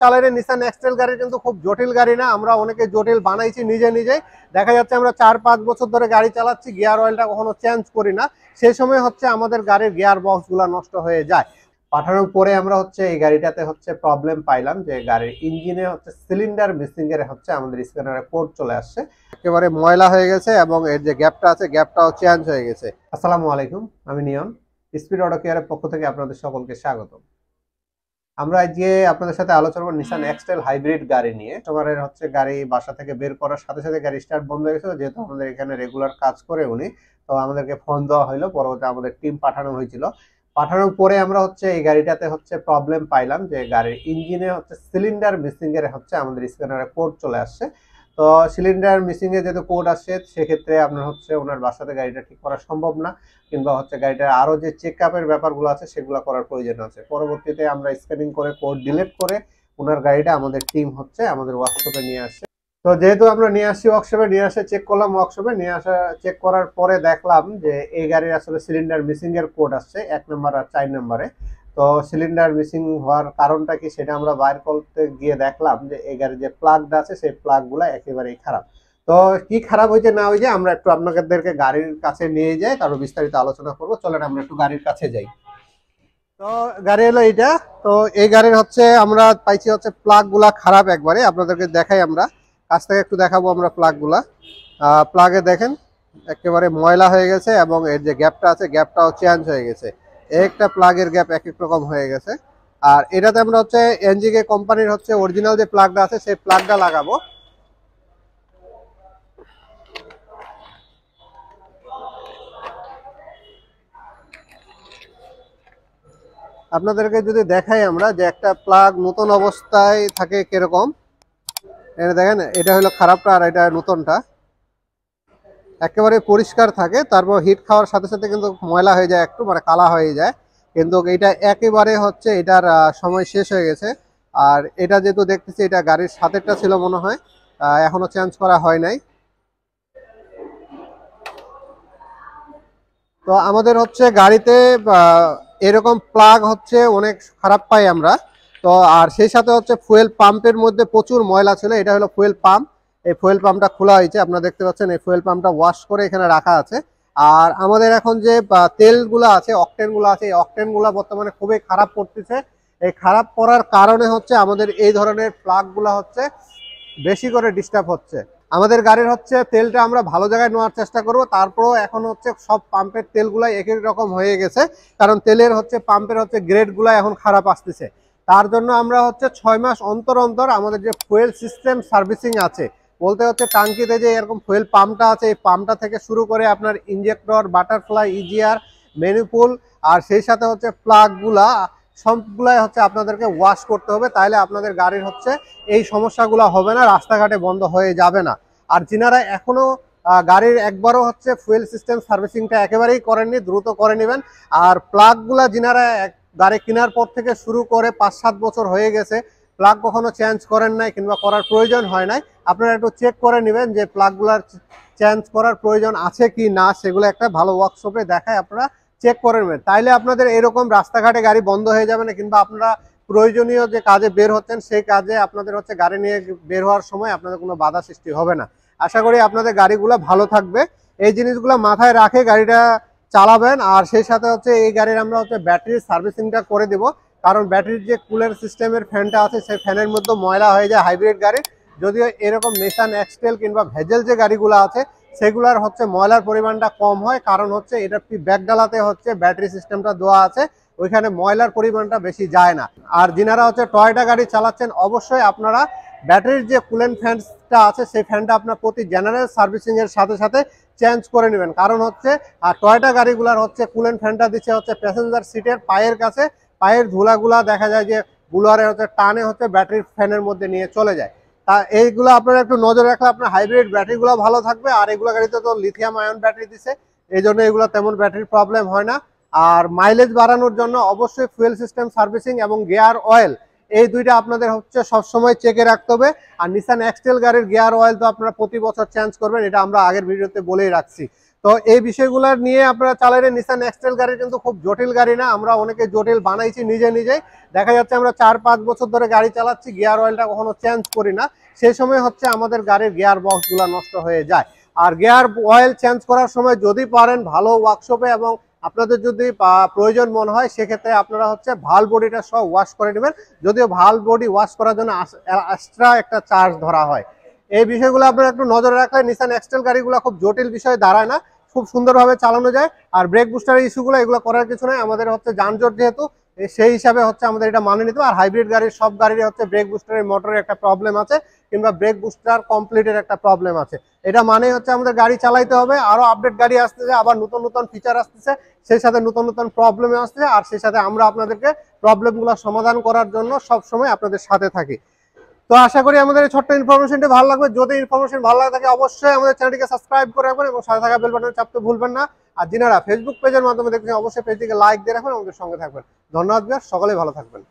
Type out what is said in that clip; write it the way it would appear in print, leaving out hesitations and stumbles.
চালারে Nissan এক্সটেল গাড়ি কিন্তু খুব জটিল গাড়ি না, আমরা অনেকে জটিল বানাইছি নিজে নিজেই। দেখা যাচ্ছে আমরা 4-5 বছর ধরে গাড়ি চালাচ্ছি, গিয়ার অয়েলটা কখনো চেঞ্জ করি না, সেই সময় হচ্ছে আমাদের গাড়ির গিয়ার বক্স গুলা নষ্ট হয়ে যায়। পাঠানোর পরে আমরা হচ্ছে এই গাড়িটাতে হচ্ছে প্রবলেম পাইলাম যে গাড়ির ইঞ্জিনে হচ্ছে সিলিন্ডার মিসিং এর হচ্ছে আমাদের স্ক্যানারে কোড চলে আসছে, একেবারে ময়লা হয়ে গেছে এবং এর যে গ্যাপটা আছে গ্যাপটাও চেঞ্জ হয়ে গেছে। আসসালামু আলাইকুম, আমি নিয়ন, স্পিড অটো কেয়ারের পক্ষ থেকে আপনাদের সকলকে স্বাগত। আমরা আজকে আপনাদের সাথে আলোচনা করব নিসান এক্সটেল হাইব্রিড গাড়ি নিয়ে। তোমার হচ্ছে গাড়ি বাসা থেকে বের করার সাথে সাথে গাড়ি স্টার্ট বন্ধ হয়ে গেছিল, যেহেতু আমাদের এখানে রেগুলার কাজ করে উনি, তো আমাদেরকে ফোন দেওয়া হলো, পরবর্তী আমাদের টিম পাঠানো হয়েছিল। পাঠানোর পরে আমরা হচ্ছে এই গাড়িটাতে হচ্ছে প্রবলেম পাইলাম যে গাড়ির ইঞ্জিনে হচ্ছে সিলিন্ডার মিসিং এর হচ্ছে আমাদের স্ক্যানারে কোড চলে আসছে। তো সিলিন্ডার মিসিং এর যেহেতু কোড আসছে, সেক্ষেত্রে আপনার হচ্ছে ওনার বাসাতে গাড়িটা ঠিক করা সম্ভব না, কিংবা হচ্ছে গাড়িটার আরো যে চেক আপের ব্যাপারগুলো আছে সেগুলো করার প্রয়োজন আছে। পরবর্তীতে আমরা স্ক্যানিং করে কোড ডিলিট করে ওনার গাড়িটা আমাদের টিম হচ্ছে আমাদের ওয়ার্কশপে নিয়ে আসছে। তো যেহেতু আমরা নিয়ে আসছি ওয়ার্কশপে, নিয়ে আসে চেক করলাম, ওয়ার্কশপে নিয়ে আসা চেক করার পরে দেখলাম যে এই গাড়ির আসলে সিলিন্ডার মিসিং এর কোড আসছে 1 নম্বর আর 4 নম্বরে। তো সিলিন্ডার মিসিং হওয়ার কারণটা কি সেটা আমরা বাইর করতে গিয়ে দেখলাম যে এই গাড়ির যে প্লাগটা আছে সেই প্লাগগুলো একেবারেই খারাপ। তো কি খারাপ হয়েছে না হয়েছে আমরা একটু আপনাদেরকে গাড়ির কাছে নিয়ে যাই, কারো বিস্তারিত আলোচনা করবো। চলেন আমরা একটু গাড়ির কাছে যাই। তো গাড়ি হলো এইটা। তো এই গাড়ির হচ্ছে আমরা পাইছি হচ্ছে প্লাগ গুলা খারাপ একবারে, আপনাদেরকে দেখাই, আমরা কাছ থেকে একটু দেখাবো। আমরা প্লাগ গুলা, প্লাগে দেখেন একেবারে ময়লা হয়ে গেছে এবং এর যে গ্যাপটা আছে গ্যাপটাও চেঞ্জ হয়ে গেছে। একটা প্লাগের গ্যাপ এক এক রকম হয়ে গেছে। আর এটাতে আমরা হচ্ছে এনজিকে কোম্পানির হচ্ছে অরিজিনাল যে প্লাগটা আছে সেই প্লাগটা লাগাবো। আপনাদেরকে যদি দেখাই আমরা যে একটা প্লাগ নতুন অবস্থায় থাকে কিরকম, এটা দেখেন, এটা হলো খারাপটা আর এটা নতুনটা একেবারে পরিষ্কার থাকে। তারপর হিট খাওয়ার সাথে সাথে কিন্তু ময়লা হয়ে যায়, একটু মানে কালা হয়ে যায়, কিন্তু এটা একেবারে হচ্ছে এটার সময় শেষ হয়ে গেছে। আর এটা যেহেতু দেখতেছি এটা গাড়ির সাথেরটা ছিল মনে হয়, এখনো চেঞ্জ করা হয় নাই। তো আমাদের হচ্ছে গাড়িতে এরকম প্লাগ হচ্ছে অনেক খারাপ পাই আমরা। তো আর সেই সাথে হচ্ছে ফুয়েল পাম্পের মধ্যে প্রচুর ময়লা ছিল। এটা হলো ফুয়েল পাম্প, এই ফুয়েল পাম্পটা খোলা হয়েছে, আপনারা দেখতে পাচ্ছেন। এই ফুয়েল পাম্পটা ওয়াশ করে এখানে রাখা আছে। আর আমাদের এখন যে তেলগুলো আছে, অকটেনগুলো আছে, এই অকটেনগুলো বর্তমানে খুবই খারাপ পড়তেছে। এই খারাপ পড়ার কারণে হচ্ছে আমাদের এই ধরনের প্লাগগুলো হচ্ছে বেশি করে ডিস্টার্ব হচ্ছে। আমাদের গাড়ির হচ্ছে তেলটা আমরা ভালো জায়গায় নেওয়ার চেষ্টা করব, তারপরেও এখন হচ্ছে সব পাম্পের তেলগুলাই একই রকম হয়ে গেছে, কারণ তেলের হচ্ছে পাম্পের হচ্ছে গ্রেডগুলো এখন খারাপ আসতেছে। তার জন্য আমরা হচ্ছে 6 মাস অন্তর অন্তর আমাদের যে ফুয়েল সিস্টেম সার্ভিসিং আছে, বলতে হচ্ছে টাঙ্কিতে যে এরকম ফুয়েল পাম্পটা আছে, এই পাম্পটা থেকে শুরু করে আপনার ইঞ্জেক্টর, বাটারফ্লাই, ইজিআর, ম্যানিপুল, আর সেই সাথে হচ্ছে প্লাগগুলা সবগুলাই হচ্ছে আপনাদেরকে ওয়াশ করতে হবে, তাহলে আপনাদের গাড়ির হচ্ছে এই সমস্যাগুলো হবে না, রাস্তাঘাটে বন্ধ হয়ে যাবে না। আর যিনারা এখনো গাড়ির একবারও হচ্ছে ফুয়েল সিস্টেম সার্ভিসিংটা একেবারেই করেননি, দ্রুত করে নেবেন। আর প্লাগগুলা যিনারা গাড়ি কেনার পর থেকে শুরু করে 5-7 বছর হয়ে গেছে, প্লাগ কখনো চেঞ্জ করেন নাই কিংবা করার প্রয়োজন হয় নাই, আপনারা একটু চেক করে নেবেন যে প্লাগগুলার চেঞ্জ করার প্রয়োজন আছে কি না, সেগুলো একটা ভালো ওয়ার্কশপে দেখায় আপনারা চেক করে নেবেন। তাইলে আপনাদের এরকম রাস্তাঘাটে গাড়ি বন্ধ হয়ে যাবে না, কিংবা আপনারা প্রয়োজনীয় যে কাজে বের হচ্ছেন সেই কাজে আপনাদের হচ্ছে গাড়ি নিয়ে বের হওয়ার সময় আপনাদের কোনো বাধা সৃষ্টি হবে না। আশা করি আপনাদের গাড়িগুলো ভালো থাকবে, এই জিনিসগুলো মাথায় রাখে গাড়িটা চালাবেন। আর সেই সাথে হচ্ছে এই গাড়ির আমরা হচ্ছে ব্যাটারির সার্ভিসিংটা করে দেব, কারণ ব্যাটারির যে কুলার সিস্টেমের ফ্যানটা আছে সেই ফ্যানের মধ্যে ময়লা হয়ে যায় হাইব্রিড গাড়ির। যদিও এরকম নিসান এক্সটেল কিংবা ভেজেল যে গাড়িগুলো আছে সেগুলার হচ্ছে ময়লার পরিমাণটা কম হয়, কারণ হচ্ছে এটা ব্যাকডালাতে হচ্ছে ব্যাটারি সিস্টেমটা দেওয়া আছে, ওইখানে ময়লার পরিমাণটা বেশি যায় না। আর যিনারা হচ্ছে টয়োটা গাড়ি চালাচ্ছেন, অবশ্যই আপনারা ব্যাটারির যে কুলেন্ট ফ্যানটা আছে সেই ফ্যানটা আপনার প্রতি জেনারেল সার্ভিসিং এর সাথে সাথে চেঞ্জ করে নেবেন, কারণ হচ্ছে আর টয়োটা গাড়িগুলার হচ্ছে কুলেন্ট ফ্যানটা দিচ্ছে হচ্ছে প্যাসেঞ্জার সিটের পায়ের কাছে, পায়ের ধুলাগুলা দেখা যায় যে বুলারে হচ্ছে টানে হচ্ছে ব্যাটারির ফ্যানের মধ্যে নিয়ে চলে যায়। তা এইগুলো আপনারা একটু নজর রাখলে আপনার হাইব্রিড ব্যাটারিগুলো ভালো থাকবে। আর এগুলো গাড়িতে তো লিথিয়াম আয়ন ব্যাটারি দিছে, এই জন্য এগুলো তেমন ব্যাটারির প্রবলেম হয় না। আর মাইলেজ বাড়ানোর জন্য অবশ্যই ফুয়েল সিস্টেম সার্ভিসিং এবং গিয়ার অয়েল, এই দুইটা আপনাদের হচ্ছে সবসময় চেকে রাখতে হবে। আর নিসান এক্সটেল গাড়ির গিয়ার অয়েল তো আপনারা প্রতি বছর চেঞ্জ করবেন, এটা আমরা আগের ভিডিওতে বলেই রাখছি। তো তো এই বিষয়গুলো নিয়ে আপনারা চালালে নিসান এক্সটেল গাড়ি কিন্তু খুব জটিল গাড়ি না, আমরা অনেকে জটিল বানাইছি নিজেই। দেখা যাচ্ছে আমরা 4-5 বছর ধরে গাড়ি চালাচ্ছি, গিয়ার অয়েলটা কখনো চেঞ্জ করি না, সেই সময় হচ্ছে আমাদের গাড়ির গিয়ার বক্সগুলো নষ্ট হয়ে যায়। আর গিয়ার অয়েল চেঞ্জ করার সময় যদি পারেন ভালো ওয়ার্কশপে, এবং আপনাদের যদি প্রয়োজন মনে হয় সেক্ষেত্রে আপনারা হচ্ছে ভাল বডিটা সব ওয়াশ করে নেবেন, যদিও ভাল বডি ওয়াশ করার জন্য এক্সট্রা একটা চার্জ ধরা হয়। এই বিষয়গুলো আপনারা একটু নজরে রাখলে নিসান এক্সটেল গাড়িগুলো খুব জটিল বিষয় দাঁড়ায় না, খুব সুন্দরভাবে চালানো যায়। আর ব্রেক বুস্টারের ইস্যুগুলো এগুলো করার কিছু নয়, আমাদের হচ্ছে যানজট যেহেতু সেই হিসাবে হচ্ছে আমাদের এটা মানে নিতে। আর হাইব্রিড গাড়ির সব গাড়ির হচ্ছে ব্রেক বুস্টারের মোটরের একটা প্রবলেম আছে, কিংবা ব্রেক বুস্টার কমপ্লিটের একটা প্রবলেম আছে। এটা মানে হচ্ছে আমাদের গাড়ি চালাইতে হবে, আরো আপডেট গাড়ি আসতেছে, আবার নতুন ফিচার আসতেছে, সেই সাথে নতুন প্রবলেম আসতেছে, আর সেই সাথে আমরা আপনাদেরকে প্রবলেমগুলো সমাধান করার জন্য সব সময় আপনাদের সাথে থাকি। তো আশা করি আমাদের এই ছোট্ট ইনফরমেশনটি ভালো লাগবে। যদি ইনফরমেশন ভালো লাগে থাকে অবশ্যই আমাদের চ্যানেলটিকে সাবস্ক্রাইব করে রাখবেন এবং সাথে থাকা বেল বাটন চাপতে ভুলবেন না। আর যিনারা ফেসবুক পেজের মাধ্যমে দেখছেন অবশ্যই পেজটিকে লাইক দিয়ে রাখবেন, আমাদের সঙ্গে থাকবেন। ধন্যবাদ, সকলেই ভালো থাকবেন।